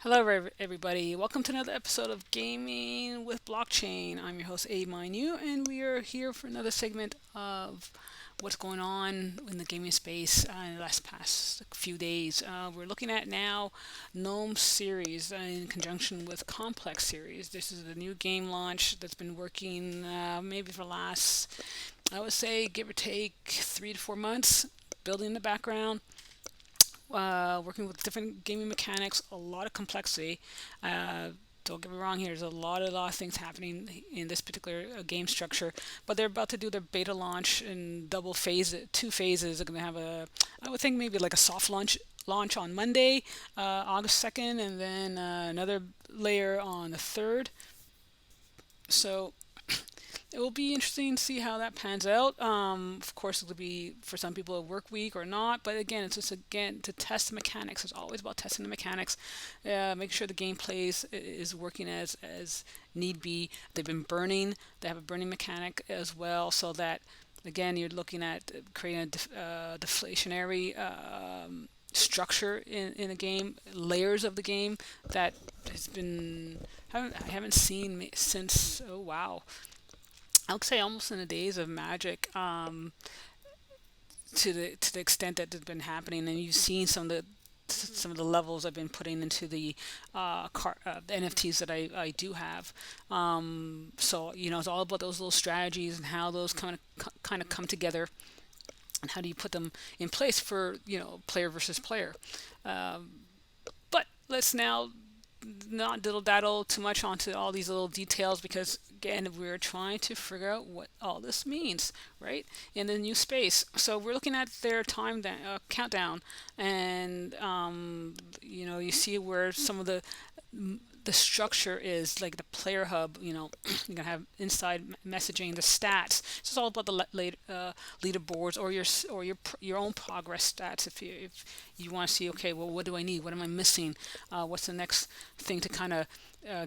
Hello, everybody. Welcome to another episode of Gaming with Blockchain. I'm your host, A and we are here for another segment of what's going on in the gaming space in the past few days. We're looking at now Gnome Series in conjunction with Complex Series. This is the new game launch that's been working maybe for the last, I would say, give or take 3 to 4 months, building in the background, working with different gaming mechanics, a lot of complexity. Uh, don't get me wrong here. There's a lot of things happening in this particular game structure, but they're about to do their beta launch in double phase, 2 phases. They're going to have I would think maybe like a soft launch on Monday, August 2nd, and then another layer on the 3rd. So it will be interesting to see how that pans out. Of course, it'll be for some people a work week or not, but again, it's just again to test the mechanics. It's always about testing the mechanics, make sure the gameplay is working as need be. They've been burning. They have a burning mechanic as well, so that again you're looking at creating a deflationary structure in a game, layers of the game that has been I haven't seen since, oh wow, I would say almost in the days of Magic, to the extent that it's been happening, and you've seen some of the levels I've been putting into the NFTs that I do have. So it's all about those little strategies and how those kind of come together, and how do you put them in place for player versus player. But let's now not diddle daddle too much onto all these little details, because again we're trying to figure out what all this means, right, in the new space. So we're looking at their countdown, and you see where some of the structure is, like the player hub. You're gonna have inside messaging, the stats. It's all about the leaderboards, or your own progress stats. If you want to see, okay, well, what do I need? What am I missing? What's the next thing to kind of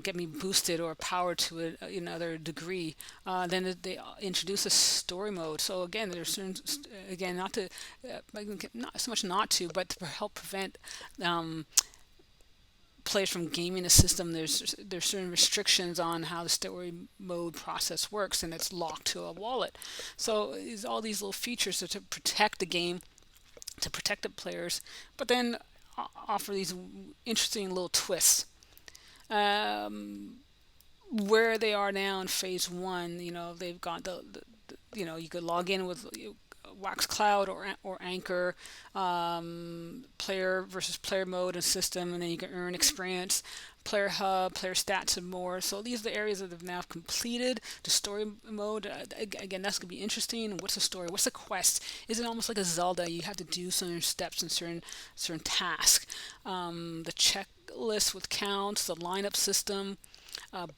get me boosted or powered to another degree? Then they introduce a story mode. So again, there's certain, again, not so much not to, but to help prevent players from gaming the system. There's certain restrictions on how the story mode process works, and it's locked to a wallet. So it's all these little features to protect the game, to protect the players, but then offer these interesting little twists. Um, where they are now in phase one, they've got you could log in with Wax Cloud or Anchor, player versus player mode and system, and then you can earn experience, player hub, player stats, and more. So these are the areas that have now completed the story mode. Again, that's gonna be interesting. What's the story? What's the quest? Is it almost like a Zelda? You have to do certain steps and certain tasks. The checklist with counts, the lineup system,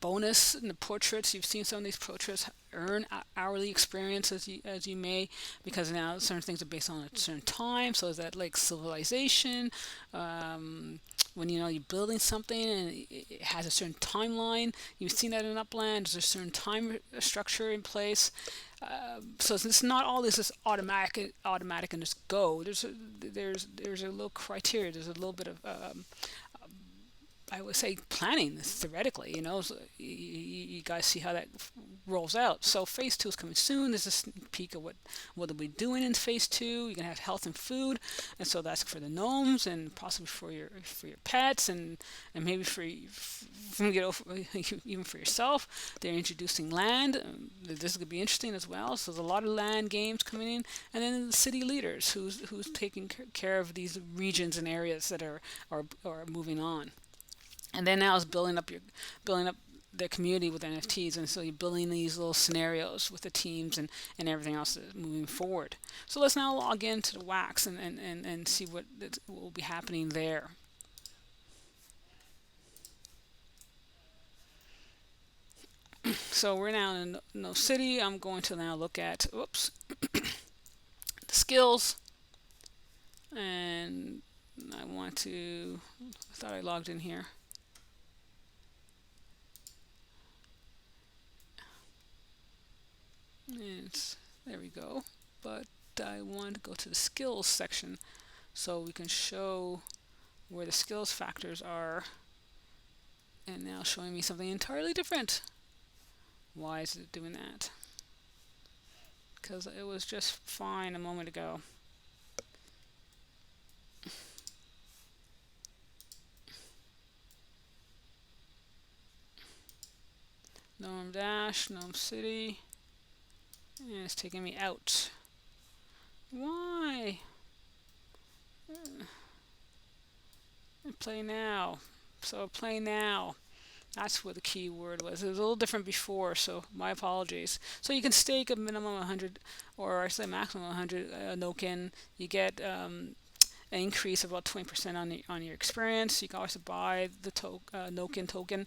bonus in the portraits. You've seen some of these portraits earn hourly experience as you may, because now certain things are based on a certain time. So is that like civilization? When you're building something and it has a certain timeline, you've seen that in Upland. There's a certain time structure in place. So it's not all this is automatic and just go. There's a little criteria. There's a little bit of I would say planning theoretically. So you guys see how that rolls out. So phase two is coming soon. There's a sneak peek of what they'll be doing in phase two. You're gonna have health and food, and so that's for the gnomes and possibly for your pets, and maybe even for yourself. They're introducing land. This is gonna be interesting as well. So there's a lot of land games coming in, and then the city leaders who's taking care of these regions and areas that are moving on. And then now it's building up the community with NFTs, and so you're building these little scenarios with the teams and everything else that's moving forward. So let's now log into the Wax and see what will be happening there. So we're now in GNO City. I'm going to now look at the skills, and I thought I logged in here. There we go. But I want to go to the skills section so we can show where the skills factors are. And now showing me something entirely different. Why is it doing that? Because it was just fine a moment ago. Gnome Dash, Gnome City, and it's taking me out. Why? Play now. So play now. That's what the key word was. It was a little different before, so my apologies. So you can stake a minimum 100, or I say maximum 100 Noken. You get an increase of about 20% on your experience. You can also buy the Noken token,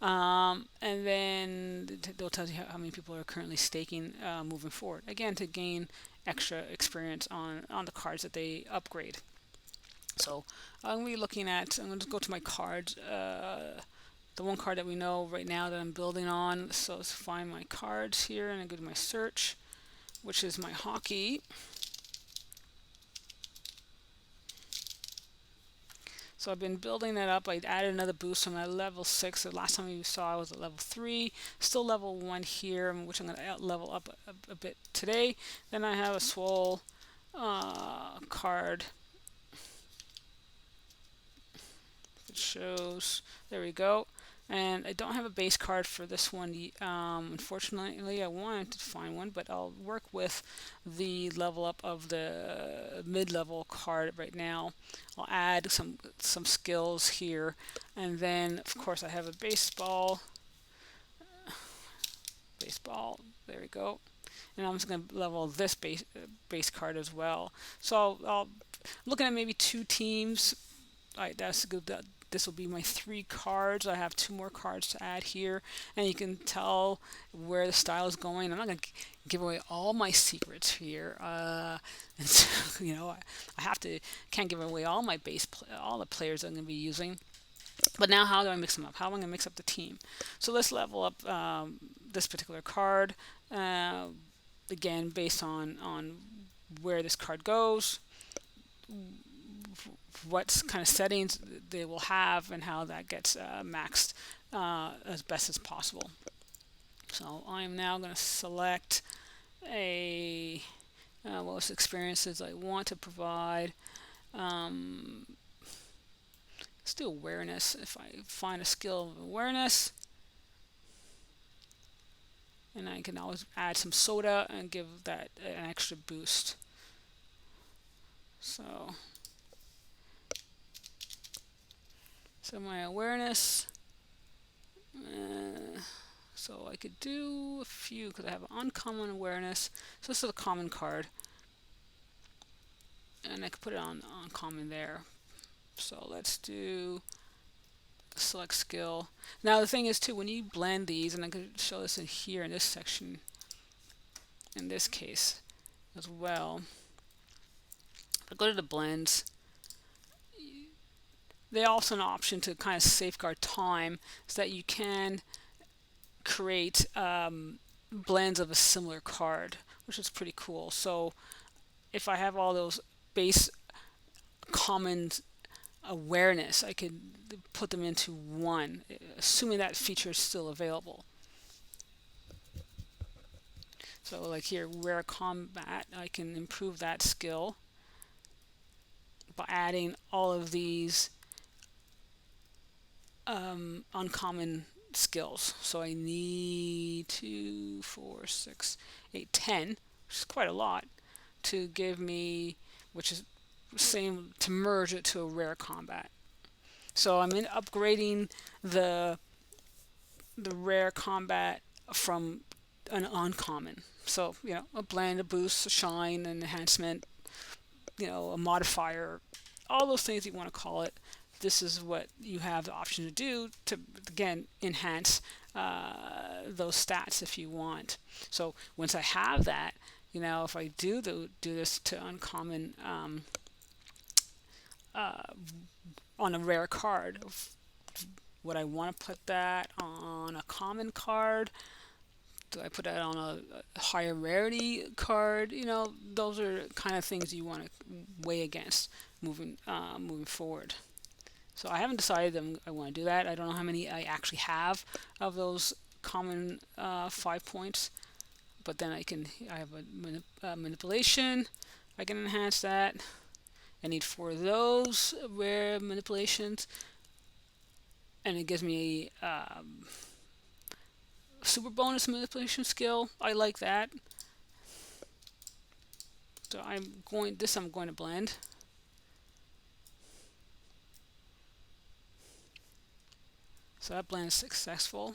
and then they'll tell you how many people are currently staking moving forward. Again, to gain extra experience on the cards that they upgrade. So I'm going to be looking at. I'm going to go to my cards. The one card that we know right now that I'm building on. So let's find my cards here, and I go to my search, which is my hockey. So I've been building that up. I added another boost from that level 6. The last time you saw I was at level 3. Still level 1 here, which I'm going to level up a bit today. Then I have a swole card. It shows, there we go. And I don't have a base card for this one. Unfortunately, I wanted to find one, but I'll work with the level up of the mid-level card right now. I'll add some skills here, and then of course I have a baseball. There we go. And I'm just going to level this base card as well. So I'll looking at maybe 2 teams. All right, that's good. This will be my 3 cards. I have 2 more cards to add here, and you can tell where the style is going. I'm not going to give away all my secrets here. And so, I have to can't give away all my all the players I'm going to be using. But now, how do I mix them up? How am I going to mix up the team? So let's level up this particular card. Again, based on where this card goes, what kind of settings they will have, and how that gets maxed as best as possible. So I'm now going to select what experiences I want to provide. Let's do awareness. If I find a skill of awareness, and I can always add some soda and give that an extra boost. So my awareness. So I could do a few because I have uncommon awareness. So this is a common card, and I could put it on common there. So let's do select skill. Now the thing is too, when you blend these, and I could show this in here in this section, in this case as well. If I go to the blends, they also an option to kind of safeguard time, so that you can create blends of a similar card, which is pretty cool. So if I have all those base common awareness, I could put them into one, assuming that feature is still available. So like here, rare combat, I can improve that skill by adding all of these uncommon skills. So I need 2, 4, 6, 8, 10, which is quite a lot, to give me, which is same, to merge it to a rare combat. So I'm upgrading the rare combat from an uncommon. So a blend, a boost, a shine, an enhancement, a modifier, all those things you want to call it. This is what you have the option to do to, again, enhance those stats if you want. So once I have that, if I do this to uncommon on a rare card, would I want to put that on a common card? Do I put that on a higher rarity card? Those are kind of things you want to weigh against moving forward. So I haven't decided I want to do that. I don't know how many I actually have of those common 5 points, but then I have a manipulation. I can enhance that. I need 4 of those rare manipulations, and it gives me a super bonus manipulation skill. I like that. So I'm going to blend. So that blend is successful.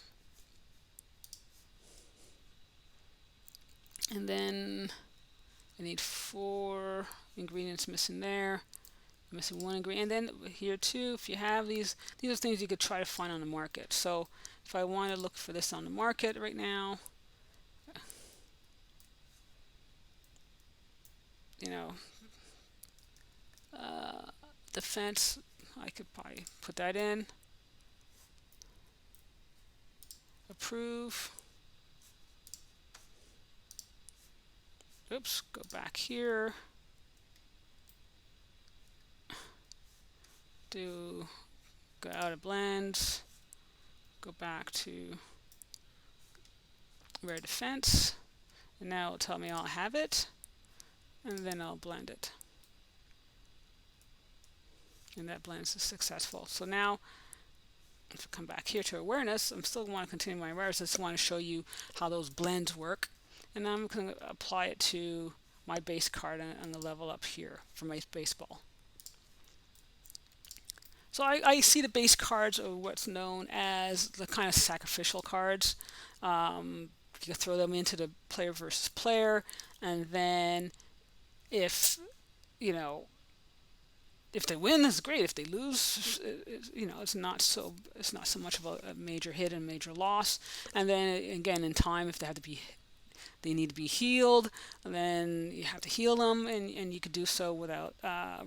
And then I need 4 ingredients missing there. Missing 1 ingredient. And then here too, if you have these are things you could try to find on the market. So if I want to look for this on the market right now, you know, defense, I could probably put that in. Approve. Oops, go back here. Go out of blends. Go back to rare defense. And now it'll tell me I'll have it. And then I'll blend it. And that blends is successful. So now if I come back here to awareness, I'm still want to continue my awareness. I just want to show you how those blends work. And I'm going to apply it to my base card on the level up here for my baseball. So I see the base cards are what's known as the kind of sacrificial cards. You can throw them into the player versus player, and then if you know if they win, it's great. If they lose, it's not so much of a major hit and major loss. And then again, in time, if they need to be healed, and then you have to heal them, and you could do so without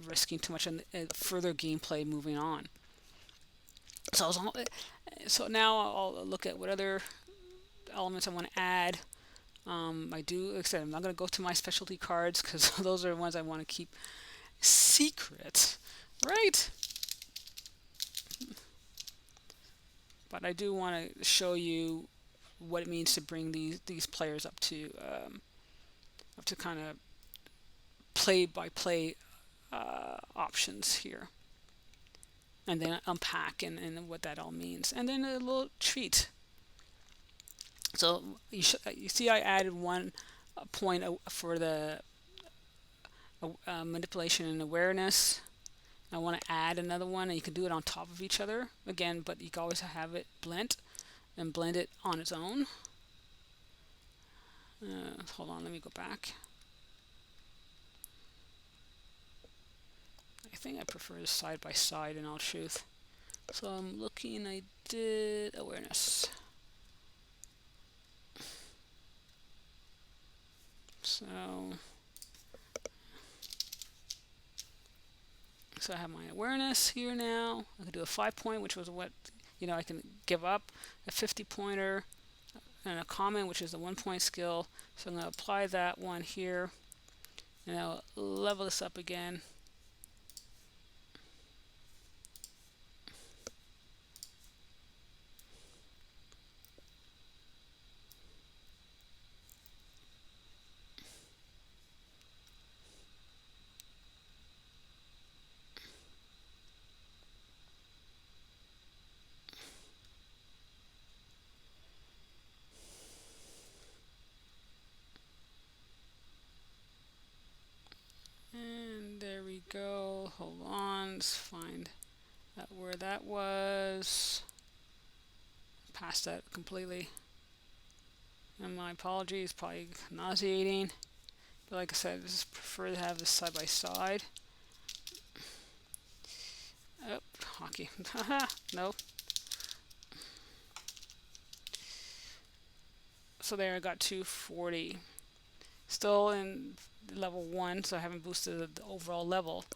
risking too much further gameplay moving on. So now I'll look at what other elements I want to add. Like I said, I'm not going to go to my specialty cards because those are the ones I want to keep secret, right? But I do want to show you what it means to bring these players up to kind of play by play options here, and then unpack and what that all means, and then a little treat. So you see I added 1 point for the manipulation and awareness. I want to add another one, and you can do it on top of each other again, but you can always have it blend it on its own. Hold on, let me go back. I think I prefer this side by side in all truth. So I'm looking, I did awareness. So I have my awareness here now. I can do a 5-point, which was what I can give up, a 50-pointer, and a common, which is a 1-point skill. So I'm going to apply that one here, and I'll level this up again. And there we go. Hold on, let's find where that was. Past that completely. And my apologies, probably nauseating. But like I said, I just prefer to have this side by side. Oh, hockey. Haha, no. So there I got 240. Still in level 1, so I haven't boosted the overall level.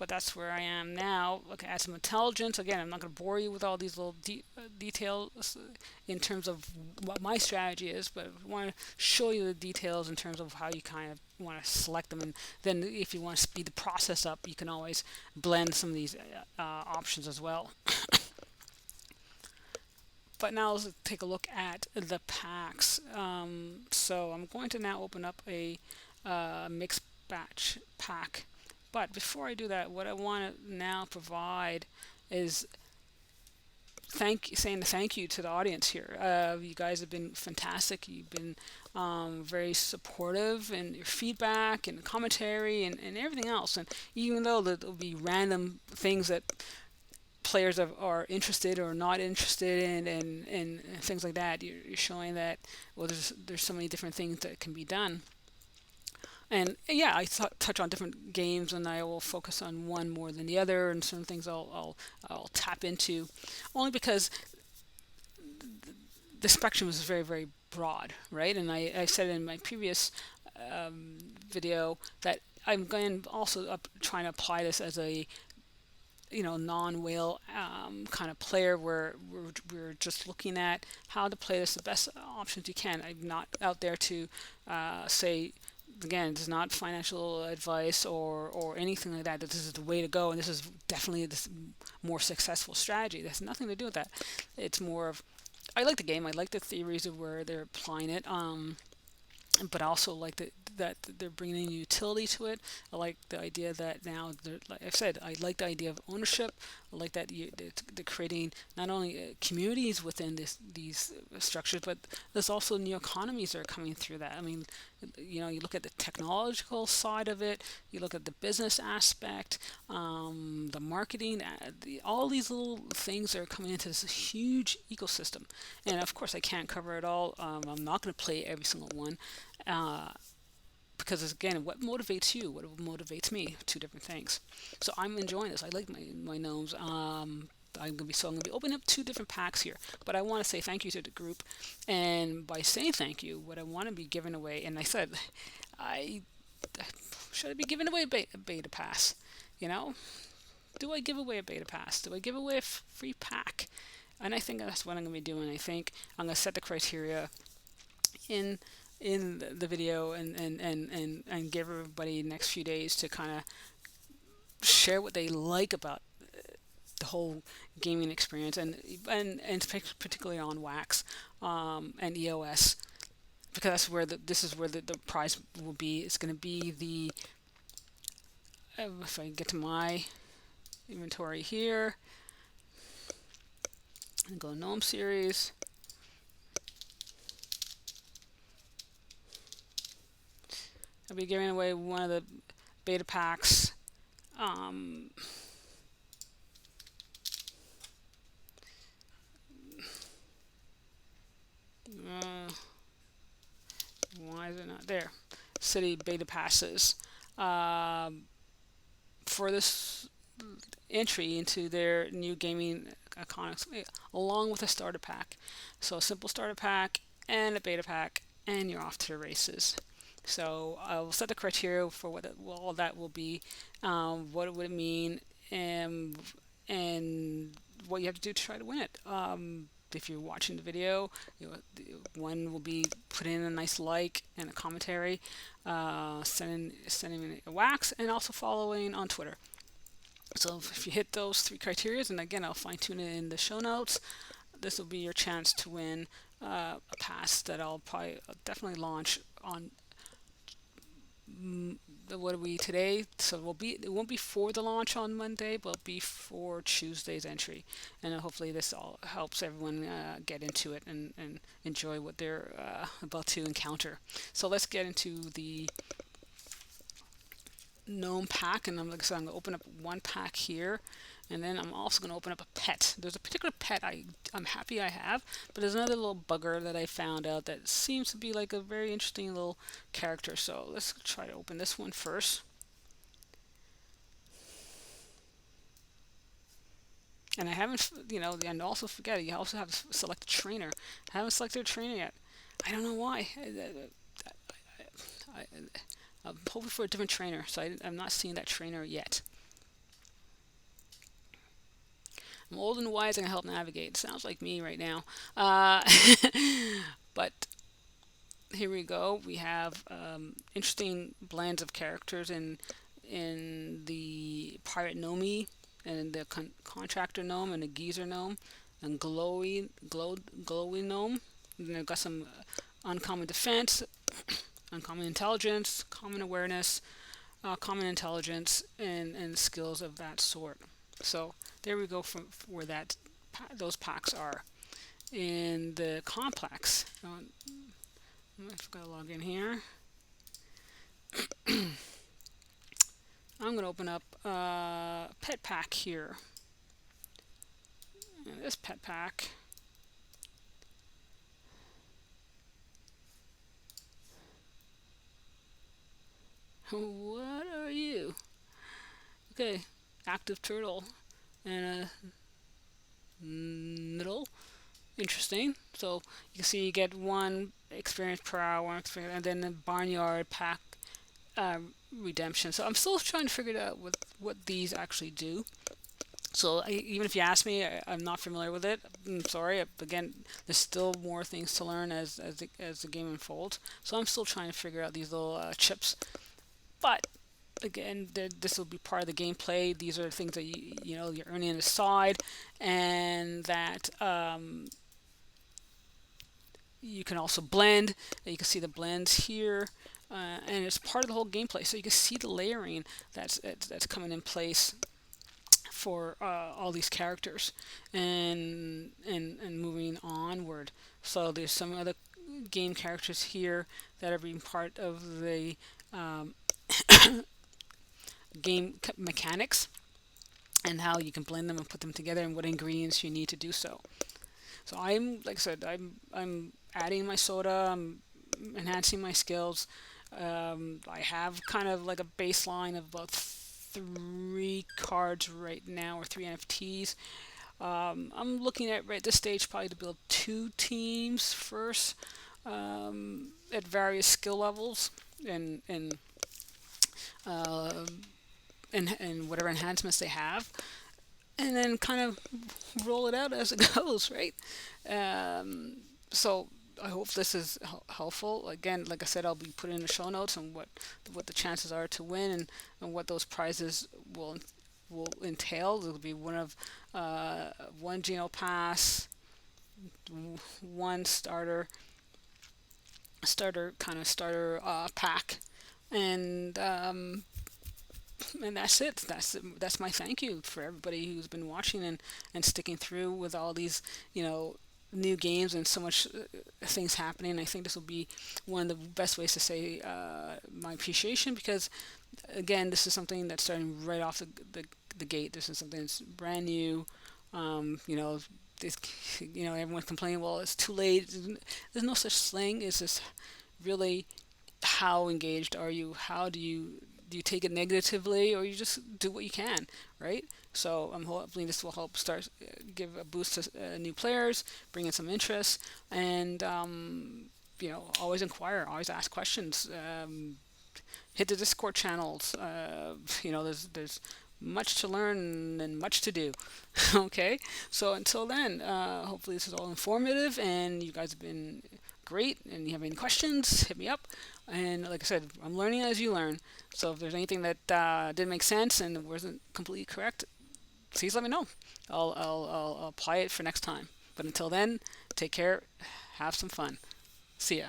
but that's where I am now. Look, add some intelligence. Again, I'm not going to bore you with all these little details in terms of what my strategy is, but I want to show you the details in terms of how you kind of want to select them. And then if you want to speed the process up, you can always blend some of these options as well. But now let's take a look at the packs. So I'm going to now open up a mixed batch pack. But before I do that, what I want to now provide is saying thank you to the audience here. You guys have been fantastic. You've been very supportive in your feedback and commentary and everything else. And even though there'll be random things that players are interested or not interested in, and things like that, you're showing that, well, there's so many different things that can be done. And yeah, I touch on different games, and I will focus on one more than the other, and certain things I'll tap into, only because the spectrum is very, very broad, right? And I said in my previous video that I'm going to also trying to apply this as a non-whale kind of player, where we're just looking at how to play this the best options you can. I'm not out there to say, again, it's not financial advice or anything like that, that this is the way to go and this is definitely this more successful strategy. That's nothing to do with that. It's more of, I like the game, I like the theories of where they're applying it, but I also like that they're bringing in utility to it. I like the idea that now, like I said, I like the idea of ownership. I like that they're creating not only communities within these structures, but there's also new economies that are coming through that. I mean, you look at the technological side of it, you look at the business aspect, the marketing, all these little things that are coming into this huge ecosystem. And of course, I can't cover it all. I'm not going to play every single one. Because again, what motivates you, what motivates me, two different things. So I'm enjoying this. I like my gnomes. I'm gonna be opening up two different packs here. But I want to say thank you to the group, and by saying thank you, what I want to be giving away, and I said, should I be giving away a beta pass? Do I give away a beta pass? Do I give away a free pack? And I think that's what I'm gonna be doing. I think I'm gonna set the criteria in the video and give everybody the next few days to kind of share what they like about the whole gaming experience, and particularly on Wax and EOS, because that's where this is where the prize will be. It's going to be the if I get to my inventory here and go GnomeSeries. I'll be giving away one of the beta packs. Why is it not there? City beta passes for this entry into their new gaming economy, along with a starter pack. So a simple starter pack and a beta pack, and you're off to the races. So I will set the criteria for what all that will be, what would it mean, and what you have to do to try to win it. If you're watching the video, one will be putting in a nice like and a commentary, sending me a wax, and also following on Twitter. So if you hit those three criteria, and again, I'll fine tune it in the show notes, this will be your chance to win a pass that I'll probably definitely launch on. What are we today? So it won't be for the launch on Monday, but it'll be for Tuesday's entry, and hopefully this all helps everyone get into it and enjoy what they're about to encounter. So let's get into the gnome pack, and I'm going to open up one pack here, and then I'm also going to open up a pet. There's a particular pet I'm happy I have, but there's another little bugger that I found out that seems to be like a very interesting little character. So let's try to open this one first. And I haven't, and also forget, you also have to select a trainer. I haven't selected a trainer yet. I don't know why. I'm hoping for a different trainer, so I'm not seeing that trainer yet. I'm old and wise and I help navigate. Sounds like me right now. But here we go. We have interesting blends of characters in the pirate gnome and the contractor gnome and the geezer gnome and glowy gnome. And then I've got some uncommon defense, uncommon intelligence, common awareness, common intelligence, and skills of that sort. So there we go from where those packs are in the complex. I've got to log in here. I'm going to open up pet pack here. And this pet pack. What are you? Okay, active turtle and a middle. Interesting. So you can see you get 1 experience per hour, 1 experience, and then the barnyard pack uh, redemption. So I'm still trying to figure out what these actually do. So even if you ask me, I'm not familiar with it. I'm sorry. Again, there's still more things to learn as the game unfolds. So I'm still trying to figure out these little chips. But again, this will be part of the gameplay. These are the things that you're earning on the side, and that you can also blend. You can see the blends here, and it's part of the whole gameplay. So you can see the layering that's coming in place for all these characters and moving onward. So there's some other game characters here that are being part of the um, game mechanics and how you can blend them and put them together and what ingredients you need to do so. So like I said, I'm adding my soda, I'm enhancing my skills. I have kind of like a baseline of about 3 cards right now, or 3 NFTs. I'm looking at right at this stage probably to build 2 teams first, at various skill levels and uh, and whatever enhancements they have, and then kind of roll it out as it goes, right? So I hope this is helpful. Again, like I said, I'll be putting in the show notes on what the chances are to win and what those prizes will entail. It'll be one GNO Pass, one starter pack, and and that's it. That's my thank you for everybody who's been watching and sticking through with all these new games and so much things happening. I think this will be one of the best ways to say my appreciation, because again, this is something that's starting right off the gate. This is something that's brand new. This, everyone's complaining, well, it's too late. There's no such thing. It's just really, how engaged are you? How do you take it negatively, or you just do what you can, right? So I'm hoping this will help give a boost to new players, bring in some interest, and always inquire, always ask questions. Hit the Discord channels. There's much to learn and much to do. Okay, so until then, hopefully this is all informative, and you guys have been great. And you have any questions, hit me up. And like I said, I'm learning as you learn. So if there's anything that didn't make sense and wasn't completely correct, please let me know. I'll apply it for next time. But until then, take care, have some fun. See ya.